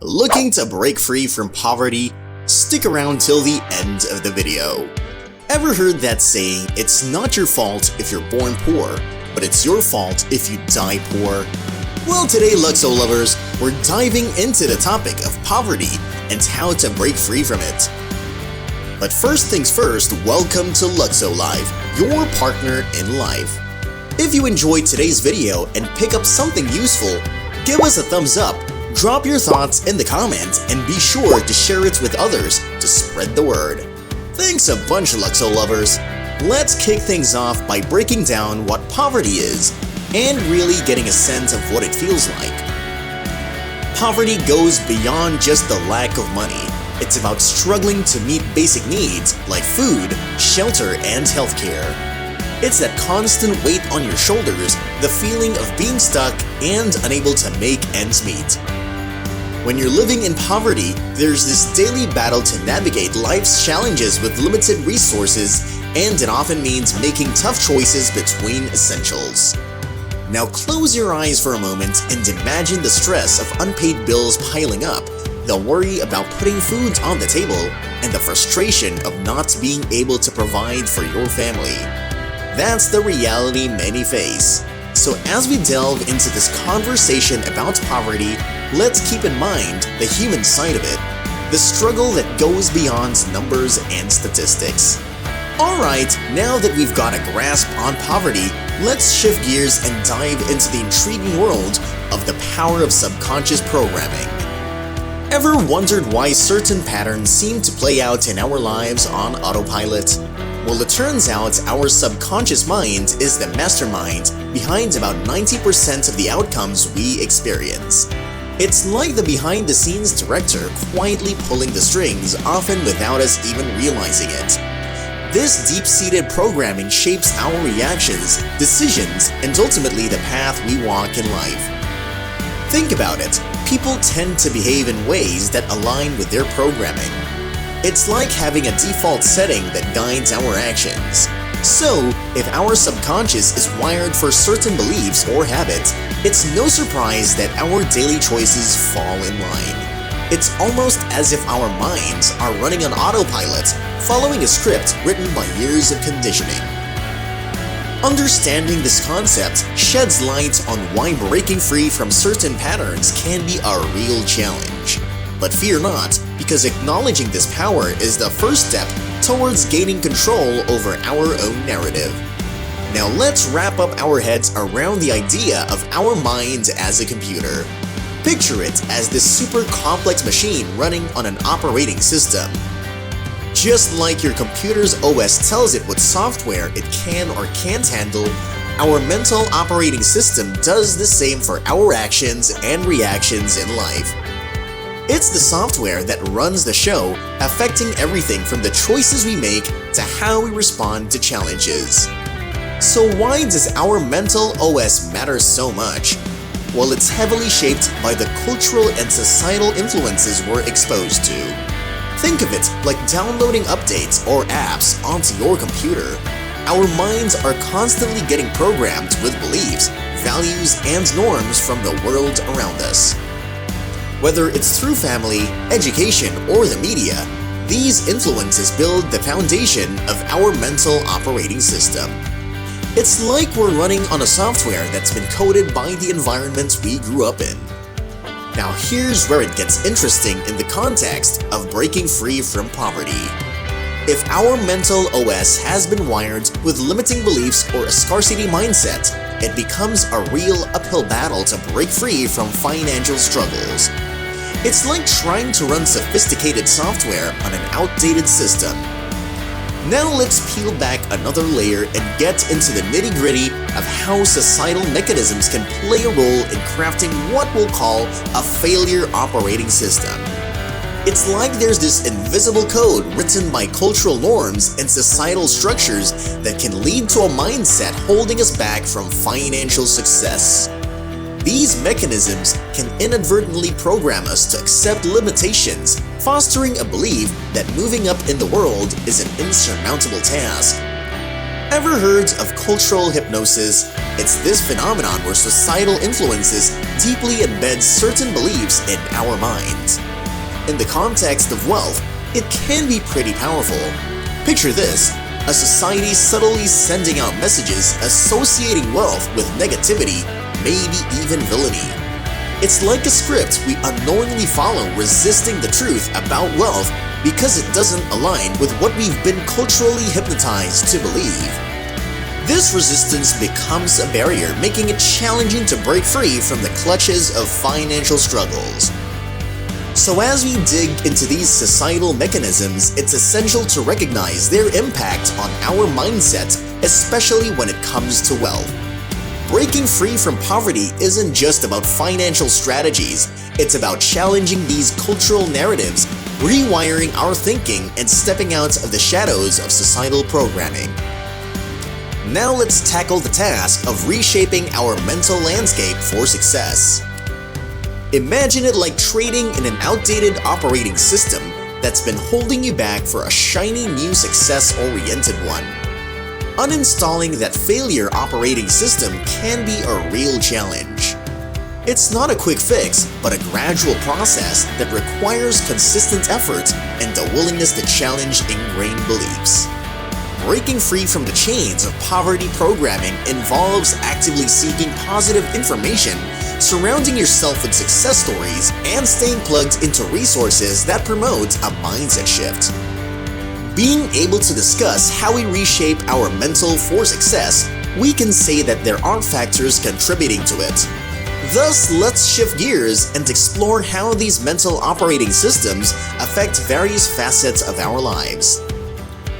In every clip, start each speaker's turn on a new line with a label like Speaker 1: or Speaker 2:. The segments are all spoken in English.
Speaker 1: Looking to break free from poverty? Stick around till the end of the video. Ever heard that saying, it's not your fault if you're born poor, but it's your fault if you die poor? Well, today, Luxo lovers, we're diving into the topic of poverty and how to break free from it. But first things first, welcome to Luxo-Life, your partner in life. If you enjoyed today's video and pick up something useful, give us a thumbs up, drop your thoughts in the comments, and be sure to share it with others to spread the word. Thanks a bunch, Luxo lovers. Let's kick things off by breaking down what poverty is and really getting a sense of what it feels like. Poverty goes beyond just the lack of money. It's about struggling to meet basic needs like food, shelter, and healthcare. It's that constant weight on your shoulders, the feeling of being stuck and unable to make ends meet. When you're living in poverty, there's this daily battle to navigate life's challenges with limited resources, and it often means making tough choices between essentials. Now close your eyes for a moment and imagine the stress of unpaid bills piling up, the worry about putting food on the table, and the frustration of not being able to provide for your family. That's the reality many face. So as we delve into this conversation about poverty, let's keep in mind the human side of it, the struggle that goes beyond numbers and statistics. Alright, now that we've got a grasp on poverty, let's shift gears and dive into the intriguing world of the power of subconscious programming. Ever wondered why certain patterns seem to play out in our lives on autopilot? Well, it turns out our subconscious mind is the mastermind behind about 90% of the outcomes we experience. It's like the behind-the-scenes director quietly pulling the strings, often without us even realizing it. This deep-seated programming shapes our reactions, decisions, and ultimately the path we walk in life. Think about it. People tend to behave in ways that align with their programming. It's like having a default setting that guides our actions. So, if our subconscious is wired for certain beliefs or habits, it's no surprise that our daily choices fall in line. It's almost as if our minds are running on autopilot, following a script written by years of conditioning. Understanding this concept sheds light on why breaking free from certain patterns can be a real challenge. But fear not, because acknowledging this power is the first step towards gaining control over our own narrative. Now let's wrap up our heads around the idea of our mind as a computer. Picture it as this super complex machine running on an operating system. Just like your computer's OS tells it what software it can or can't handle, our mental operating system does the same for our actions and reactions in life. It's the software that runs the show, affecting everything from the choices we make to how we respond to challenges. So why does our mental OS matter so much? Well, it's heavily shaped by the cultural and societal influences we're exposed to. Think of it like downloading updates or apps onto your computer. Our minds are constantly getting programmed with beliefs, values, and norms from the world around us. Whether it's through family, education, or the media, these influences build the foundation of our mental operating system. It's like we're running on a software that's been coded by the environment we grew up in. Now here's where it gets interesting in the context of breaking free from poverty. If our mental OS has been wired with limiting beliefs or a scarcity mindset, it becomes a real uphill battle to break free from financial struggles. It's like trying to run sophisticated software on an outdated system. Now let's peel back another layer and get into the nitty-gritty of how societal mechanisms can play a role in crafting what we'll call a failure operating system. It's like there's this invisible code written by cultural norms and societal structures that can lead to a mindset holding us back from financial success. These mechanisms can inadvertently program us to accept limitations, fostering a belief that moving up in the world is an insurmountable task. Ever heard of cultural hypnosis? It's this phenomenon where societal influences deeply embeds certain beliefs in our minds. In the context of wealth, it can be pretty powerful. Picture this: a society subtly sending out messages associating wealth with negativity, maybe even villainy. It's like a script we unknowingly follow, resisting the truth about wealth because it doesn't align with what we've been culturally hypnotized to believe. This resistance becomes a barrier, making it challenging to break free from the clutches of financial struggles. So as we dig into these societal mechanisms, it's essential to recognize their impact on our mindset, especially when it comes to wealth. Breaking free from poverty isn't just about financial strategies, it's about challenging these cultural narratives, rewiring our thinking, and stepping out of the shadows of societal programming. Now let's tackle the task of reshaping our mental landscape for success. Imagine it like trading in an outdated operating system that's been holding you back for a shiny new success-oriented one. Uninstalling that failure operating system can be a real challenge. It's not a quick fix, but a gradual process that requires consistent effort and the willingness to challenge ingrained beliefs. Breaking free from the chains of poverty programming involves actively seeking positive information, surrounding yourself with success stories, and staying plugged into resources that promote a mindset shift. Being able to discuss how we reshape our mental for success, we can say that there are factors contributing to it. Thus, let's shift gears and explore how these mental operating systems affect various facets of our lives.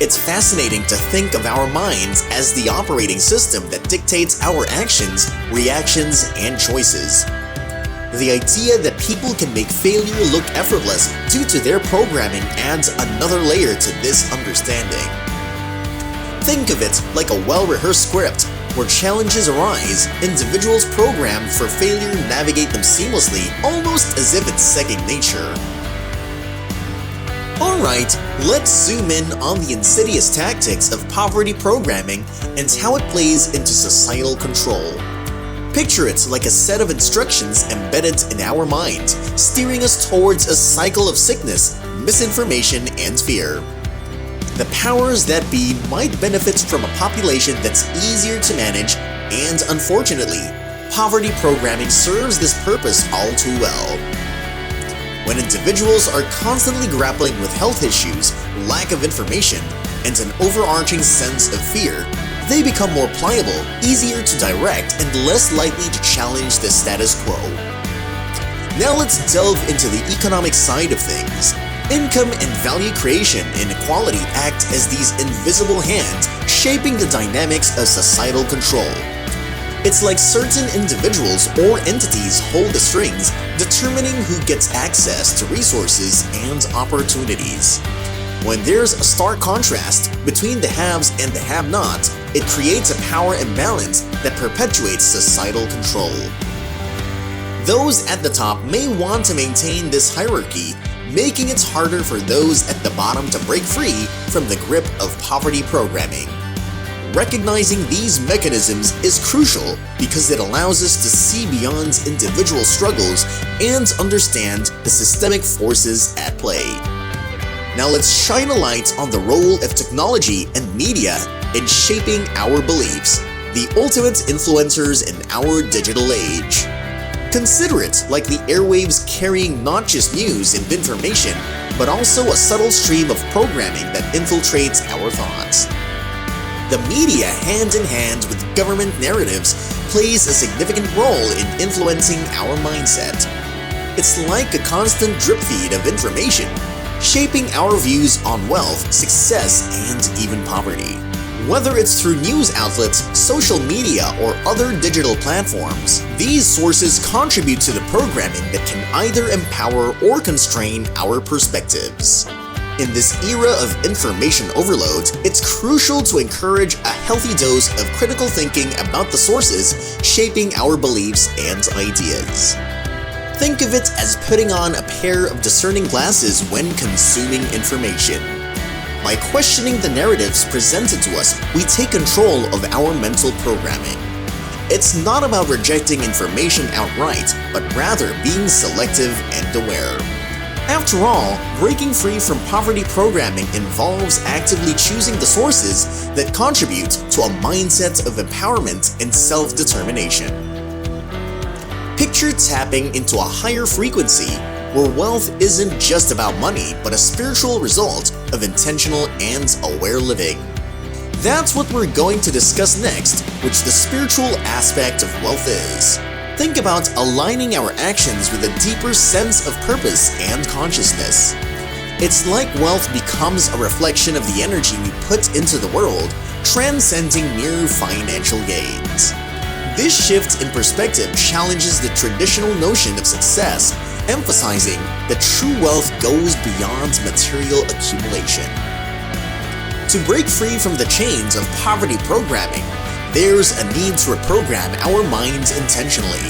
Speaker 1: It's fascinating to think of our minds as the operating system that dictates our actions, reactions, and choices. The idea that people can make failure look effortless due to their programming adds another layer to this understanding. Think of it like a well-rehearsed script where challenges arise, individuals programmed for failure navigate them seamlessly, almost as if it's second nature. Alright, let's zoom in on the insidious tactics of poverty programming and how it plays into societal control. Picture it like a set of instructions embedded in our mind, steering us towards a cycle of sickness, misinformation, and fear. The powers that be might benefit from a population that's easier to manage, and unfortunately, poverty programming serves this purpose all too well. When individuals are constantly grappling with health issues, lack of information, and an overarching sense of fear, they become more pliable, easier to direct, and less likely to challenge the status quo. Now let's delve into the economic side of things. Income and value creation inequality act as these invisible hands shaping the dynamics of societal control. It's like certain individuals or entities hold the strings, determining who gets access to resources and opportunities. When there's a stark contrast between the haves and the have-nots, it creates a power imbalance that perpetuates societal control. Those at the top may want to maintain this hierarchy, making it harder for those at the bottom to break free from the grip of poverty programming. Recognizing these mechanisms is crucial because it allows us to see beyond individual struggles and understand the systemic forces at play. Now let's shine a light on the role of technology and media in shaping our beliefs, the ultimate influencers in our digital age. Consider it like the airwaves carrying not just news and information, but also a subtle stream of programming that infiltrates our thoughts. The media, hand in hand with government narratives, plays a significant role in influencing our mindset. It's like a constant drip feed of information, shaping our views on wealth, success, and even poverty. Whether it's through news outlets, social media, or other digital platforms, these sources contribute to the programming that can either empower or constrain our perspectives. In this era of information overload, it's crucial to encourage a healthy dose of critical thinking about the sources shaping our beliefs and ideas. Think of it as putting on a pair of discerning glasses when consuming information. By questioning the narratives presented to us, we take control of our mental programming. It's not about rejecting information outright, but rather being selective and aware. After all, breaking free from poverty programming involves actively choosing the sources that contribute to a mindset of empowerment and self-determination. Picture tapping into a higher frequency where wealth isn't just about money, but a spiritual result of intentional and aware living. That's what we're going to discuss next, which the spiritual aspect of wealth is. Think about aligning our actions with a deeper sense of purpose and consciousness. It's like wealth becomes a reflection of the energy we put into the world, transcending mere financial gains. This shift in perspective challenges the traditional notion of success, emphasizing that true wealth goes beyond material accumulation. To break free from the chains of poverty programming, there's a need to reprogram our minds intentionally.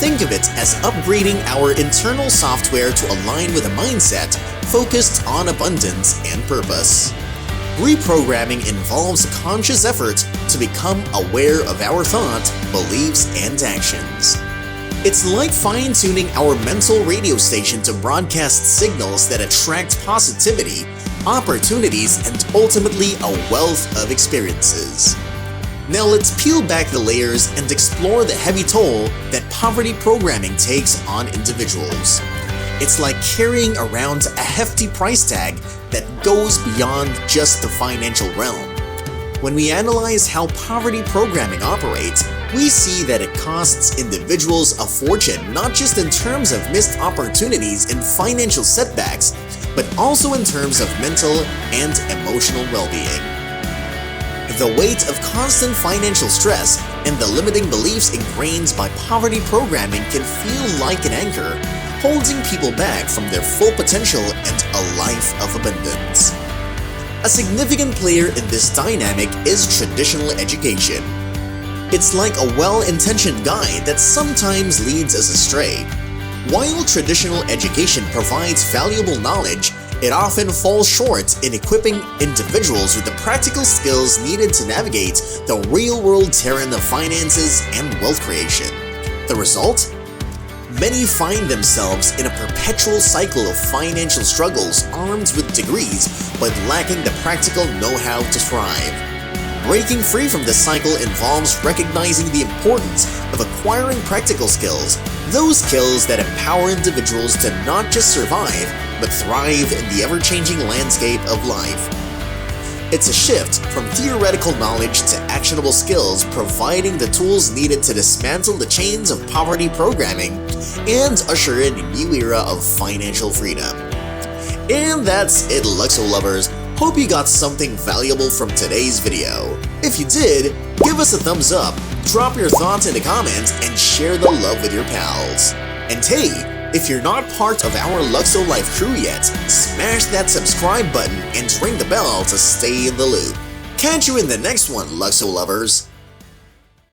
Speaker 1: Think of it as upgrading our internal software to align with a mindset focused on abundance and purpose. Reprogramming involves a conscious effort to become aware of our thoughts, beliefs, and actions. It's like fine-tuning our mental radio station to broadcast signals that attract positivity, opportunities, and ultimately a wealth of experiences. Now let's peel back the layers and explore the heavy toll that poverty programming takes on individuals. It's like carrying around a hefty price tag that goes beyond just the financial realm. When we analyze how poverty programming operates, we see that it costs individuals a fortune not just in terms of missed opportunities and financial setbacks, but also in terms of mental and emotional well-being. The weight of constant financial stress and the limiting beliefs ingrained by poverty programming can feel like an anchor, holding people back from their full potential and a life of abundance. A significant player in this dynamic is traditional education. It's like a well-intentioned guide that sometimes leads us astray. While traditional education provides valuable knowledge, it often falls short in equipping individuals with the practical skills needed to navigate the real-world terrain of finances and wealth creation. The result? Many find themselves in a perpetual cycle of financial struggles, armed with degrees, but lacking the practical know-how to thrive. Breaking free from this cycle involves recognizing the importance of acquiring practical skills, those skills that empower individuals to not just survive, but thrive in the ever-changing landscape of life. It's a shift from theoretical knowledge to actionable skills, providing the tools needed to dismantle the chains of poverty programming and usher in a new era of financial freedom. And that's it, Luxo lovers. Hope you got something valuable from today's video. If you did, give us a thumbs up, drop your thoughts in the comments, and share the love with your pals. And hey, if you're not part of our Luxo-Life crew yet, smash that subscribe button and ring the bell to stay in the loop. Catch you in the next one, Luxo lovers.